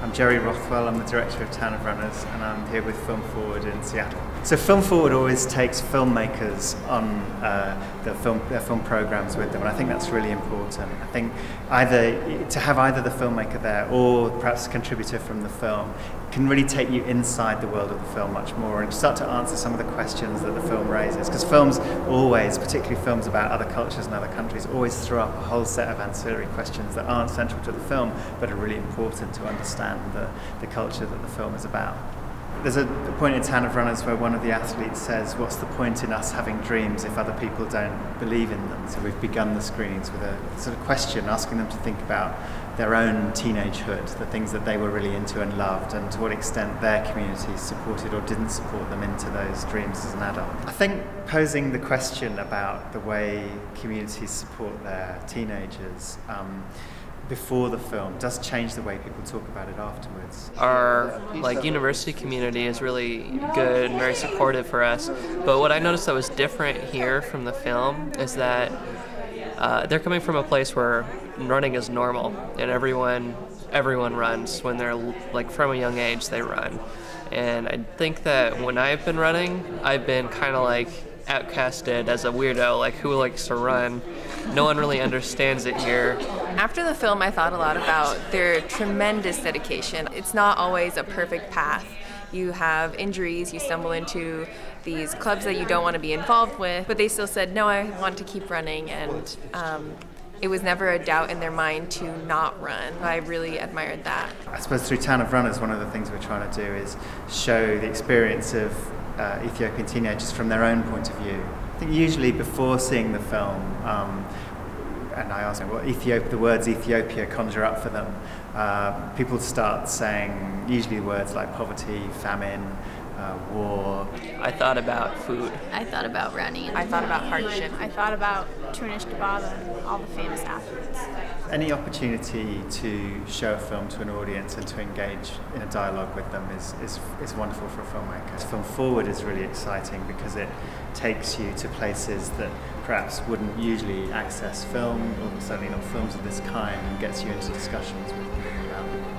I'm Jerry Rothwell, I'm the director of Town of Runners, and I'm here with Film Forward in Seattle. So Film Forward always takes filmmakers on their film programs with them, and I think that's really important. I think to have either the filmmaker there or perhaps a contributor from the film can really take you inside the world of the film much more and start to answer some of the questions that the film raises. Because films always, particularly films about other cultures and other countries, always throw up a whole set of ancillary questions that aren't central to the film but are really important to understand the culture that the film is about. There's a point in Town of Runners where one of the athletes says, what's the point in us having dreams if other people don't believe in them? So we've begun the screenings with a sort of question, asking them to think about their own teenagehood, the things that they were really into and loved, and to what extent their communities supported or didn't support them into those dreams as an adult. I think posing the question about the way communities support their teenagers before the film does change the way people talk about it afterwards. Our university community is really good and very supportive for us, but what I noticed that was different here from the film is that they're coming from a place where running is normal and everyone runs. When they're from a young age they run, and I think that when I've been running I've been kind of outcasted as a weirdo, who likes to run. No one really understands it here. After the film, I thought a lot about their tremendous dedication. It's not always a perfect path. You have injuries, you stumble into these clubs that you don't want to be involved with, but they still said, no, I want to keep running, and it was never a doubt in their mind to not run. I really admired that. I suppose through Town of Runners, one of the things we're trying to do is show the experience of Ethiopian teenagers from their own point of view. I think usually before seeing the film, and I ask them what the words Ethiopia conjure up for them, people start saying usually words like poverty, famine, war. I thought about food. I thought about running. I thought about hardship. I thought about Tunish Tabata and all the famous athletes. Any opportunity to show a film to an audience and to engage in a dialogue with them is wonderful for a filmmaker. Film Forward is really exciting because it takes you to places that perhaps wouldn't usually access film, or certainly not films of this kind, and gets you into discussions with people about them.